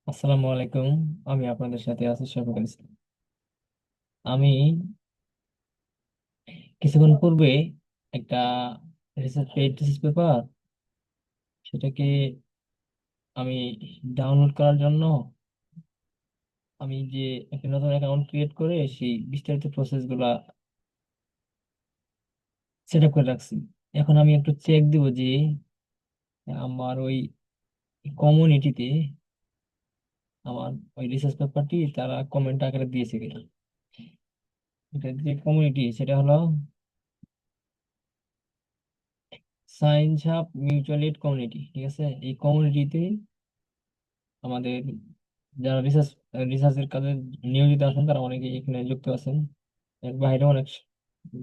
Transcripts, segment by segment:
আসসালামু আলাইকুম। আমি আপনাদের সাথে আছি শফিকুল ইসলাম। আমি কিছুক্ষণ পূর্বে একটা রিসার্চ পেইড থিসিস পেপার, সেটাকে আমি ডাউনলোড করার জন্য আমি যে একটা নতুন অ্যাকাউন্ট ক্রিয়েট করে সেই বিস্তারিত প্রসেস গুলা সেট আপ করে রাখছি। এখন আমি একটু চেক দিব যে আমার ওই কমিউনিটিতে আমার ওই রিসার্চ পেপারটি তারা কমেন্ট আকারে দিয়েছে কিনা। এটা যে কমিউনিটি, সেটা হলো science hub mutual aid community. ঠিক আছে, এই কমিউনিটিতে আমাদের যারা রিসার্চের কাজে নিয়োজিত আছেন তারা অনেকে এখানে যুক্ত আছেন। এর বাইরে অনেক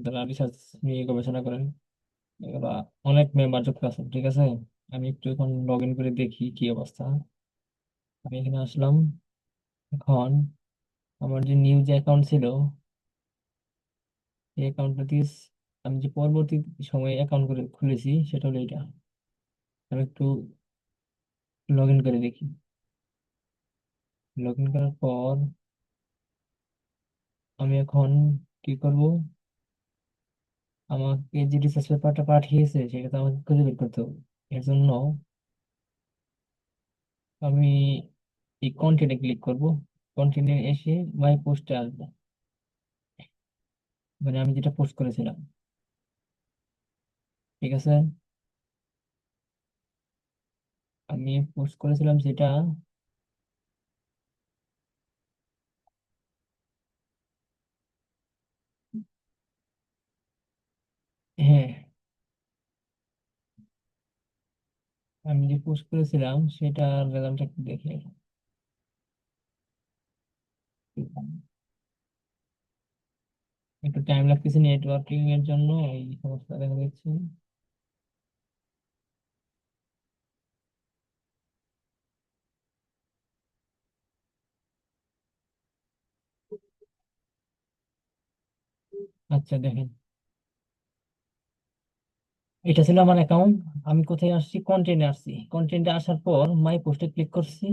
যারা রিসার্চ নিয়ে গবেষণা করেন, এগুলা অনেক মেম্বার যুক্ত আছেন। ঠিক আছে, আমি একটু এখন লগ ইন করে দেখি কি অবস্থা। আমি এখানে আসলাম। এখন আমার যে নিউজ অ্যাকাউন্ট ছিল, এই অ্যাকাউন্টটা দিয়ে আমি যে পরবর্তী সময়ে অ্যাকাউন্ট করে খুলেছি সেটা হলো এটা। আমি একটু লগ ইন করে দেখি। লগ ইন করার পর আমি এখন কি করব, আমাকে যে রিসার্চ পেপারটা পাঠিয়েছে সেটা তো আমাকে খুঁজে বের করতে হবে। এর জন্য আমি এই কন্টেন্টে ক্লিক করব। কন্টেন্টে এসে মাই পোস্টে আসবো, মানে আমি যেটা পোস্ট করেছিলাম। ঠিক আছে, আমি পোস্ট করেছিলাম সেটা। হ্যাঁ, আমি যে পোস্ট করেছিলাম সেটার রেজাল্টটা একটু দেখে। একটু টাইম লাগতেছে নেটওয়ার্কিং এর জন্য, এই সমস্যা দেখা যাচ্ছে। আচ্ছা দেখেন, এটা ছিল আমার অ্যাকাউন্ট। আমি কোথায় আসছি, কন্টেন্টে আসছি। কন্টেন্টে আসার পর মাই পোস্টে ক্লিক করছি।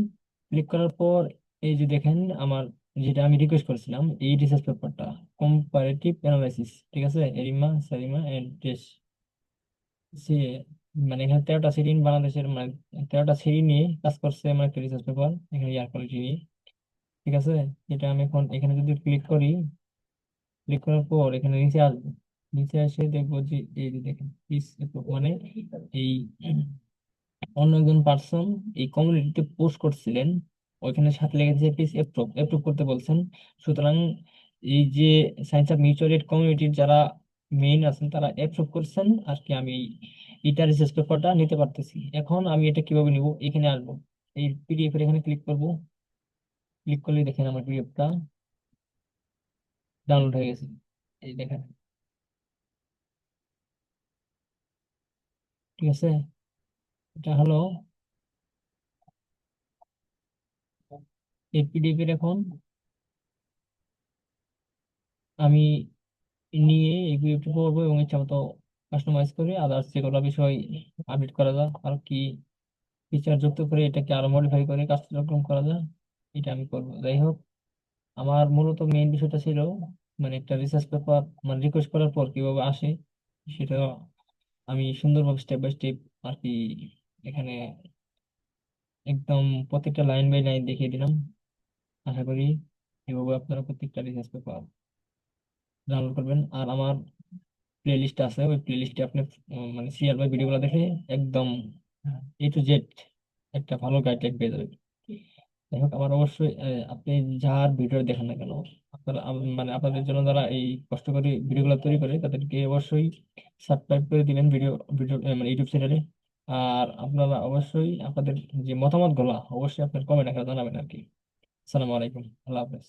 ক্লিক করার পর এই যে দেখেন আমার যেটা আমি রিকোয়েস্ট করেছিলাম, এই রিসার্চ পেপারটা কম্পারেটিভ অ্যানালাইসিস। ঠিক আছে, এরিমা সারিমা এন্ড টেস সে, মানে এখানে 13টা সিরিন বাংলাদেশের, মানে 13টা সিরিন নিয়ে কাজ করছে আমার একটা রিসার্চ পেপার, এখানে এয়ার কোয়ালিটি নিয়ে। ঠিক আছে, এটা আমি এখন এখানে যদি ক্লিক করি, ক্লিক করার পর এখানে নিচে আসবো। নিচে এসে দেখবো যে এই যে দেখেন মানে এই অন্য একজন পার্সন এই কমিউনিটিতে পোস্ট করছিলেন, ওইখানে সাথে লেগেছে প্লিজ অ্যাপ্রুভ অ্যাপ্রুভ করতে বলছেন। সুতরাং এই যে সায়েন্স অফ মিউচুয়াল এড কমিউনিটির যারা মেইন আছেন তারা অ্যাপ্রুভ করছেন আর কি, আমি এটা রিসার্চ পেপারটা নিতে পারতেছি। এখন আমি এটা কিভাবে নিব, এখানে আসবো, এই পিডিএফ এর এখানে ক্লিক করব। ক্লিক করলে দেখেন আমার পিডিএফটা ডাউনলোড হয়ে গেছে। এই দেখেন, ঠিক আছে, এটা হলো এই পিডিএফ এর। এখন আমি নিয়ে এগুলো একটু করবো এবং ইচ্ছা মতো কাস্টমাইজ করে আদার্স যেগুলো বিষয় আপডেট করা যায়, আর কি ফিচার যুক্ত করে এটাকে আরো মডিফাই করে কাস্টমাইজ করা যায়, এটা আমি করবো। যাই হোক, আমার মূলত মেইন বিষয়টা ছিল মানে একটা রিসার্চ পেপার মানে রিকোয়েস্ট করার পর কিভাবে আসে সেটা আমি সুন্দরভাবে স্টেপ বাই স্টেপ আর কি এখানে একদম প্রত্যেকটা লাইন বাই লাইন দেখিয়ে দিলাম। আশা করি এভাবে আপনারা প্রত্যেকটা রিসার্চ পেপার ডাউনলোড করবেন। আর আমার প্লে লিস্ট আছে, ওই প্লে লিস্টে আপনি মানে সিরিয়াল বাই ভিডিওগুলো দেখে একদম A to Z একটা ভালো গাইডলাইন পেয়ে যাবেন। যাই হোক, আমার অবশ্যই আপনি যার ভিডিও দেখেন না কেন, আপনারা মানে আপনাদের জন্য যারা এই কষ্ট করে ভিডিওগুলো তৈরি করে তাদেরকে অবশ্যই সাবস্ক্রাইব করে দিবেন ভিডিও ভিডিও মানে ইউটিউব চ্যানেলে। আর আপনারা অবশ্যই আপনাদের যে মতামত গুলা অবশ্যই আপনার কমেন্ট আকারে জানাবেন আর কি। আসসালামু আলাইকুম, আল্লাহ হাফেজ।